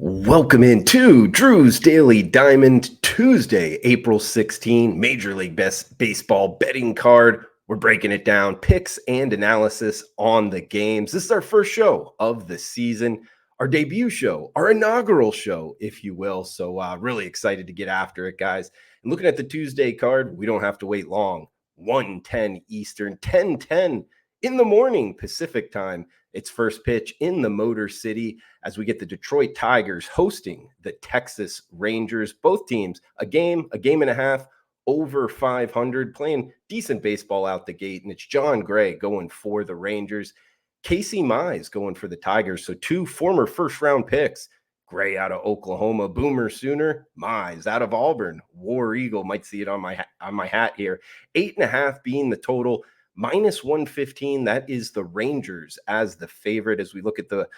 Welcome into Drew's Daily Diamond Tuesday, April 16, Major League Baseball betting card. We're breaking it down, picks and analysis on the games. This is our first show of the season, our debut show, our inaugural show, if you will. So really excited to get after it, guys. And looking at the Tuesday card, we don't have to wait long. 1:10 Eastern, 10:10 in the morning Pacific time. It's first pitch in the Motor City as we get the Detroit Tigers hosting the Texas Rangers. Both teams a game and a half over 500, playing decent baseball out the gate. And it's John Gray going for the Rangers. Casey Mize going for the Tigers. So two former first-round picks. Gray out of Oklahoma, Boomer Sooner. Mize out of Auburn, War Eagle. Might see it on my hat here. 8.5 being the total. -115, that is the Rangers as the favorite as we look at the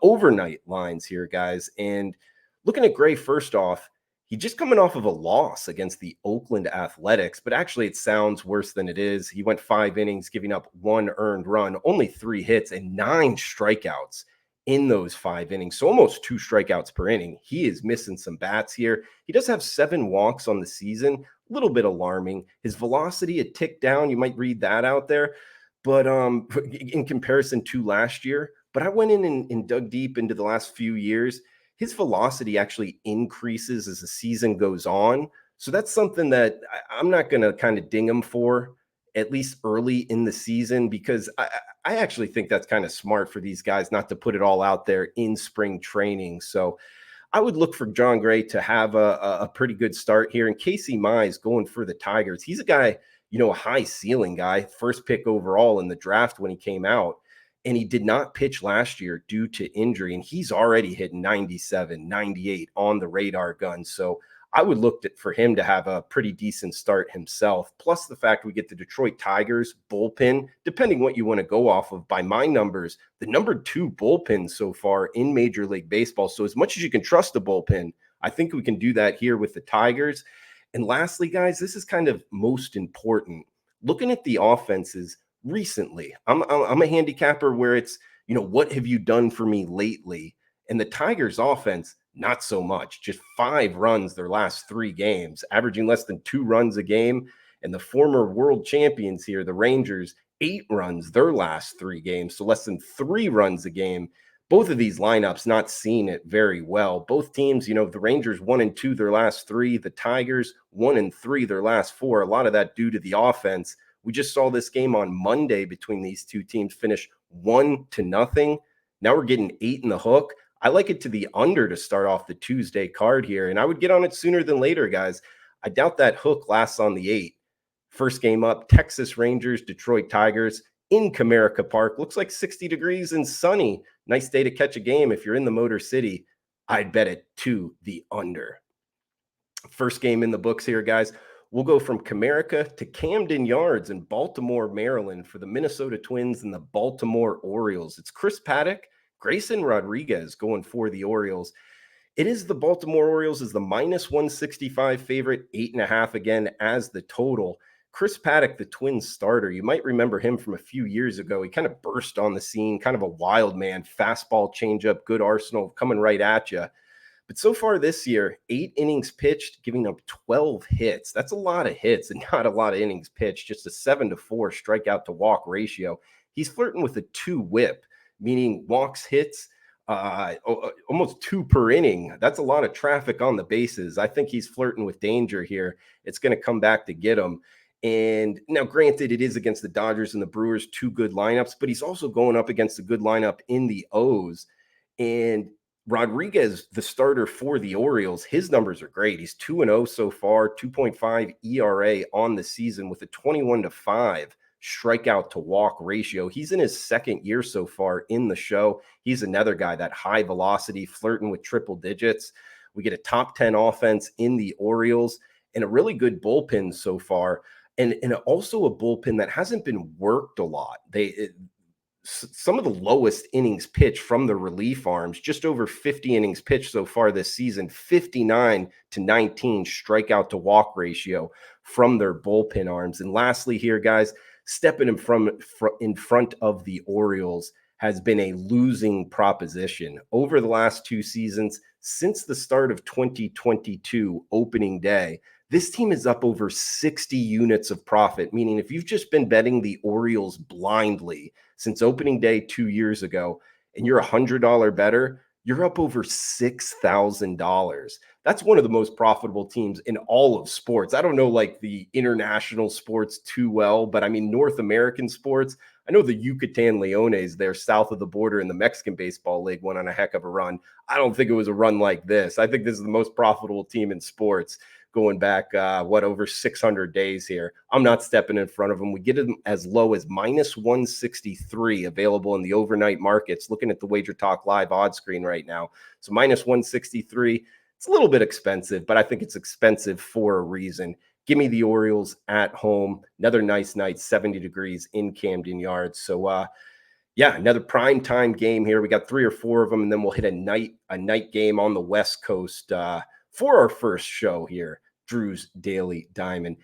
overnight lines here, guys. And looking at Gray, first off, he just coming off of a loss against the Oakland Athletics, but actually it sounds worse than it is. He went 5 innings, giving up 1 earned run, only 3 hits, and 9 strikeouts in those 5 innings. So almost 2 strikeouts per inning. He is missing some bats here. He does have 7 walks on the season. A little bit alarming. His velocity a tick down. You might read that out there, but in comparison to last year. But I went in and dug deep into the last few years. His velocity actually increases as the season goes on. So that's something that I'm not going to kind of ding him for, at least early in the season, because I actually think that's kind of smart for these guys not to put it all out there in spring training. So I would look for John Gray to have a pretty good start here. And Casey Mize going for the Tigers. He's a guy, a high ceiling guy, first pick overall in the draft when he came out. And he did not pitch last year due to injury. And he's already hit 97, 98 on the radar gun. So I would look for him to have a pretty decent start himself. Plus the fact we get the Detroit Tigers bullpen, depending what you want to go off of, by my numbers, the number 2 bullpen so far in Major League Baseball. So as much as you can trust the bullpen, I think we can do that here with the Tigers. And lastly, guys, this is kind of most important. Looking at the offenses recently, I'm a handicapper where it's, what have you done for me lately? And the Tigers offense, not so much, just 5 runs their last 3 games, averaging less than 2 runs a game. And the former world champions here, the Rangers, 8 runs their last 3 games, so less than 3 runs a game. Both of these lineups not seeing it very well. Both teams, the Rangers 1-2 their last 3, the Tigers 1-3 their last 4. A lot of that due to the offense. We just saw this game on Monday between these two teams finish 1-0. Now we're getting 8 in the hook. I like it to the under to start off the Tuesday card here, and I would get on it sooner than later, guys. I doubt that hook lasts on the 8. First game up, Texas Rangers, Detroit Tigers in Comerica Park. Looks like 60 degrees and sunny. Nice day to catch a game if you're in the Motor City. I'd bet it to the under. First game in the books here, guys. We'll go from Comerica to Camden Yards in Baltimore, Maryland for the Minnesota Twins and the Baltimore Orioles. It's Chris Paddock, Grayson Rodriguez going for the Orioles. It is the Baltimore Orioles is the -165 favorite, 8.5 again as the total. Chris Paddock, the Twins starter, you might remember him from a few years ago. He kind of burst on the scene, kind of a wild man, fastball, changeup, good arsenal coming right at you. But so far this year, 8 innings pitched, giving up 12 hits. That's a lot of hits and not a lot of innings pitched, just a 7-4 strikeout to walk ratio. He's flirting with a 2 whip, meaning walks, hits, almost 2 per inning. That's a lot of traffic on the bases. I think he's flirting with danger here. It's going to come back to get him. And now, granted, it is against the Dodgers and the Brewers, 2 good lineups, but he's also going up against a good lineup in the O's. And Rodriguez, the starter for the Orioles, his numbers are great. He's 2-0 so far, 2.5 ERA on the season with a 21-5 strikeout to walk ratio. He's in his 2nd year so far in the show. He's another guy that high velocity, flirting with triple digits. We get a top 10 offense in the Orioles and a really good bullpen so far. And also a bullpen that hasn't been worked a lot. Some of the lowest innings pitched from the relief arms, just over 50 innings pitched so far this season, 59-19 strikeout to walk ratio from their bullpen arms. And lastly here, guys, stepping in front of the Orioles, has been a losing proposition. Over the last 2 seasons, since the start of 2022 opening day, this team is up over 60 units of profit, meaning if you've just been betting the Orioles blindly since opening day 2 years ago and you're $100 better, you're up over $6,000. That's one of the most profitable teams in all of sports. I don't know like the international sports too well, but I mean, North American sports, I know the Yucatan Leones there south of the border in the Mexican Baseball League went on a heck of a run. I don't think it was a run like this. I think this is the most profitable team in sports going back, over 600 days here. I'm not stepping in front of them. We get them as low as minus 163 available in the overnight markets. Looking at the Wager Talk Live odds screen right now. So minus 163, it's a little bit expensive, but I think it's expensive for a reason. Give me the Orioles at home. Another nice night, 70 degrees in Camden Yards. So, another prime time game here. We got 3 or 4 of them, and then we'll hit a night game on the West Coast for our first show here, Drew's Daily Diamond.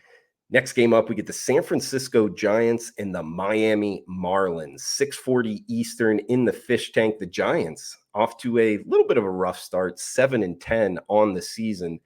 Next game up, we get the San Francisco Giants and the Miami Marlins. 6:40 Eastern in the Fish Tank. The Giants off to a little bit of a rough start, 7-10 on the season.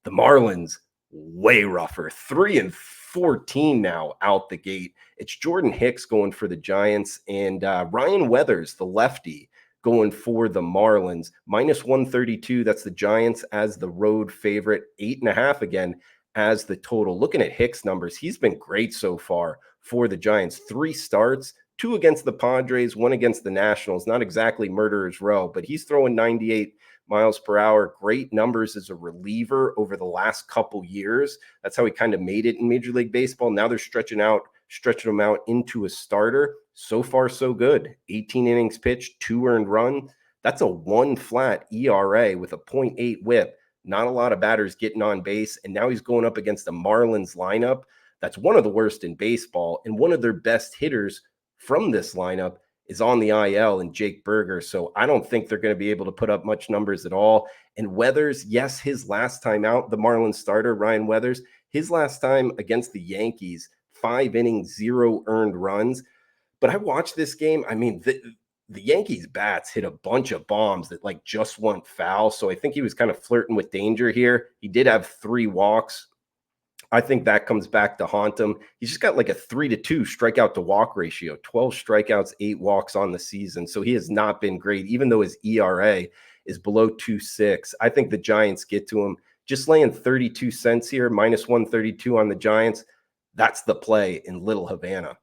The Marlins way rougher, 3-14 now out the gate. It's Jordan Hicks going for the Giants and Ryan Weathers, the lefty, going for the Marlins. Minus 132, that's the Giants as the road favorite. 8.5 again as the total. Looking at Hicks' numbers, he's been great so far for the Giants. 3 starts, 2 against the Padres, 1 against the Nationals. Not exactly murderer's row, but he's throwing 98 miles per hour. Great numbers as a reliever over the last couple years. That's how he kind of made it in Major League Baseball. Now they're stretching him out into a starter. So far, so good. 18 innings pitched, 2 earned runs. That's a 1 flat ERA with a 0.8 whip. Not a lot of batters getting on base. And now he's going up against the Marlins lineup. That's one of the worst in baseball. And one of their best hitters from this lineup is on the IL and Jake Berger. So I don't think they're going to be able to put up much numbers at all. And Weathers, yes, his last time out, the Marlins starter, Ryan Weathers, his last time against the Yankees, 5 innings, 0 earned runs. But I watched this game. I mean, the Yankees bats hit a bunch of bombs that like just went foul. So I think he was kind of flirting with danger here. He did have 3 walks. I think that comes back to haunt him. He's just got like a 3-2 strikeout to walk ratio, 12 strikeouts, 8 walks on the season. So he has not been great, even though his ERA is below 2.6. I think the Giants get to him. Just laying 32 cents here, minus 132 on the Giants. That's the play in Little Havana.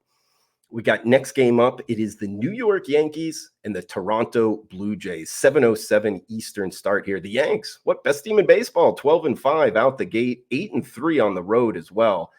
We got next game up. It is the New York Yankees and the Toronto Blue Jays. 7:07 Eastern start here. The Yanks, what best team in baseball? 12-5 out the gate, 8-3 on the road as well.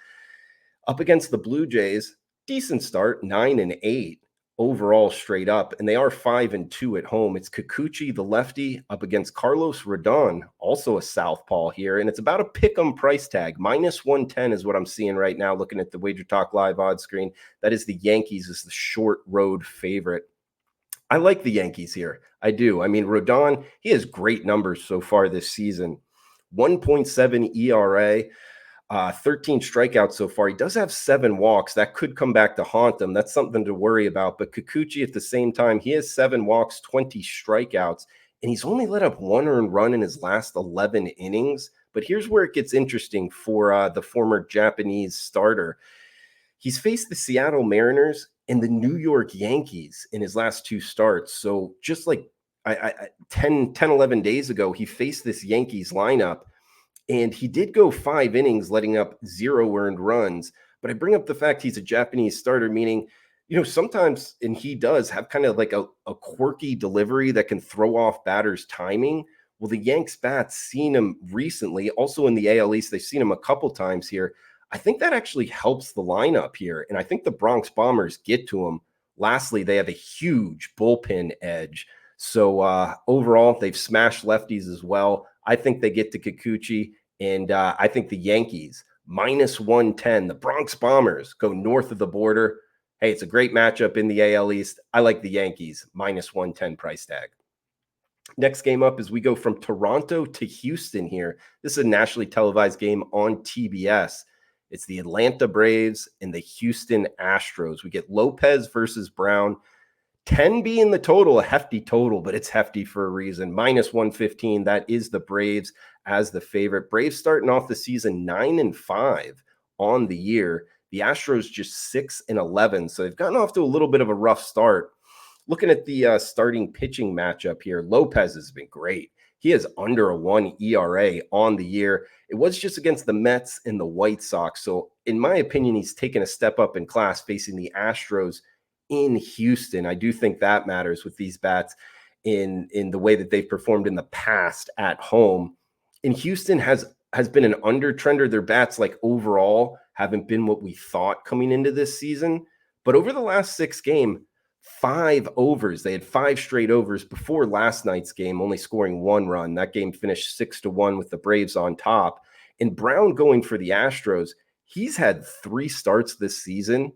Up against the Blue Jays, decent start, 9-8 overall straight up, and they are 5-2 at home. It's Kikuchi, the lefty, up against Carlos Rodon, also a southpaw here, and it's about a pick-em price tag. Minus 110 is what I'm seeing right now, looking at the Wager Talk Live odds screen. That is the Yankees as the short road favorite. I like the Yankees here. I do. I mean, Rodon, he has great numbers so far this season. 1.7 ERA. 13 strikeouts so far. He does have 7 walks. That could come back to haunt him. That's something to worry about. But Kikuchi at the same time, he has 7 walks, 20 strikeouts, and he's only let up 1 earned run in his last 11 innings. But here's where it gets interesting for the former Japanese starter. He's faced the Seattle Mariners and the New York Yankees in his last 2 starts. So just like 11 days ago, he faced this Yankees lineup. And he did go 5 innings, letting up 0 earned runs. But I bring up the fact he's a Japanese starter, meaning, sometimes, and he does have kind of like a quirky delivery that can throw off batters' timing. Well, the Yanks bats seen him recently, also in the AL East, they've seen him a couple times here. I think that actually helps the lineup here. And I think the Bronx Bombers get to him. Lastly, they have a huge bullpen edge. So overall, they've smashed lefties as well. I think they get to Kikuchi, and I think the Yankees, minus 110. The Bronx Bombers go north of the border. Hey, it's a great matchup in the AL East. I like the Yankees, minus 110 price tag. Next game up is we go from Toronto to Houston here. This is a nationally televised game on TBS. It's the Atlanta Braves and the Houston Astros. We get Lopez versus Brown. 10 being the total, a hefty total, but it's hefty for a reason. -115, that is the Braves as the favorite. Braves starting off the season 9-5 on the year. The Astros just 6-11, so they've gotten off to a little bit of a rough start. Looking at the starting pitching matchup here, Lopez has been great. He has under a 1 ERA on the year. It was just against the Mets and the White Sox. So, in my opinion, he's taken a step up in class facing the Astros in Houston. I do think that matters with these bats in the way that they've performed in the past at home. And Houston has been an under trender. Their bats, like overall, haven't been what we thought coming into this season. But over the last 6 games, 5 overs. They had 5 straight overs before last night's game, only scoring 1 run. That game finished 6-1 with the Braves on top. And Brown going for the Astros, he's had 3 starts this season.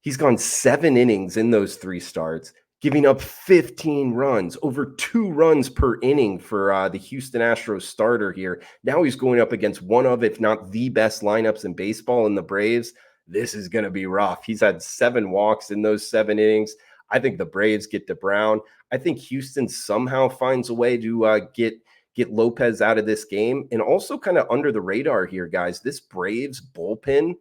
He's gone 7 innings in those 3 starts, giving up 15 runs, over 2 runs per inning for the Houston Astros starter here. Now he's going up against one of, if not the best lineups in baseball in the Braves. This is going to be rough. He's had 7 walks in those 7 innings. I think the Braves get to Brown. I think Houston somehow finds a way to get Lopez out of this game. And also kind of under the radar here, guys, this Braves bullpen,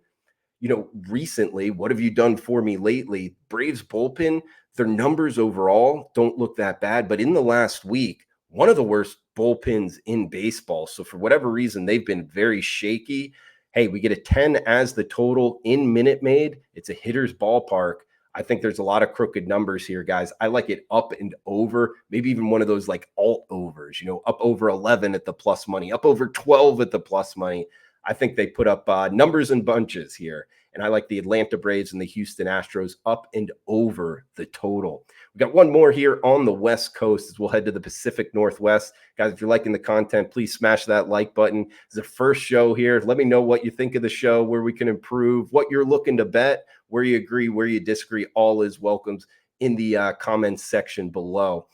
recently, what have you done for me lately? Braves bullpen, their numbers overall don't look that bad, but in the last week, one of the worst bullpens in baseball. So for whatever reason, they've been very shaky. Hey, we get a 10 as the total in Minute Maid. It's a hitter's ballpark. I think there's a lot of crooked numbers here, guys. I like it up and over, maybe even one of those like alt overs, up over 11 at the plus money, up over 12 at the plus money. I think they put up numbers in bunches here. And I like the Atlanta Braves and the Houston Astros up and over the total. We got one more here on the West Coast as we'll head to the Pacific Northwest. Guys, if you're liking the content, please smash that like button. It's the first show here. Let me know what you think of the show, where we can improve, what you're looking to bet, where you agree, where you disagree. All is welcomes in the comments section below.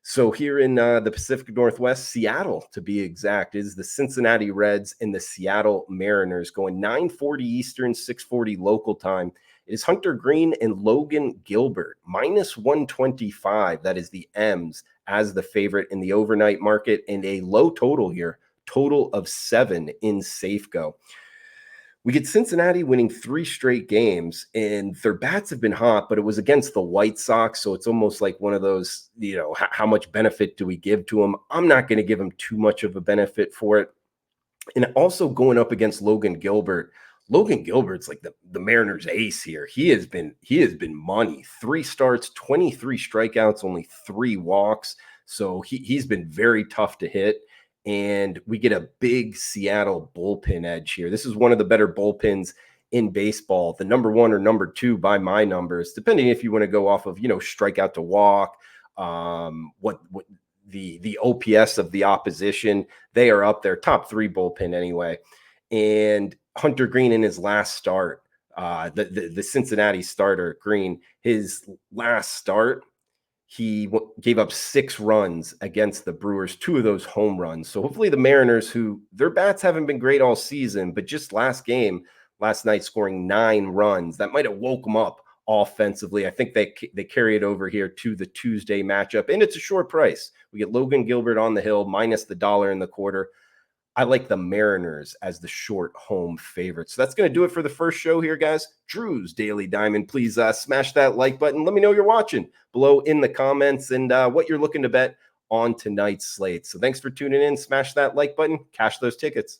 So here in the Pacific Northwest, Seattle, to be exact, is the Cincinnati Reds and the Seattle Mariners going 9:40 Eastern, 6:40 local time. It is Hunter Green and Logan Gilbert, -125. That is the M's as the favorite in the overnight market, and a low total here, total of 7 in Safeco. We get Cincinnati winning 3 straight games, and their bats have been hot, but it was against the White Sox, so it's almost like one of those, how much benefit do we give to them? I'm not going to give them too much of a benefit for it. And also going up against Logan Gilbert. Logan Gilbert's like the Mariners ace here. He has been money. 3 starts, 23 strikeouts, only 3 walks. So he's been very tough to hit. And we get a big Seattle bullpen edge here. This is one of the better bullpens in baseball, the number 1 or number 2 by my numbers, depending if you want to go off of, strikeout to walk, what the OPS of the opposition. They are up there, top 3 bullpen anyway. And Hunter Green in his last start, the Cincinnati starter, Green, his last start, he gave up 6 runs against the Brewers, 2 of those home runs. So hopefully the Mariners, who their bats haven't been great all season, but just last night scoring 9 runs, that might have woke them up offensively. I think they carry it over here to the Tuesday matchup, and it's a short price. We get Logan Gilbert on the hill, minus the $1.25. I like the Mariners as the short home favorite. So that's going to do it for the first show here, guys. Drew's Daily Diamond. Please smash that like button. Let me know you're watching below in the comments and what you're looking to bet on tonight's slate. So thanks for tuning in. Smash that like button. Cash those tickets.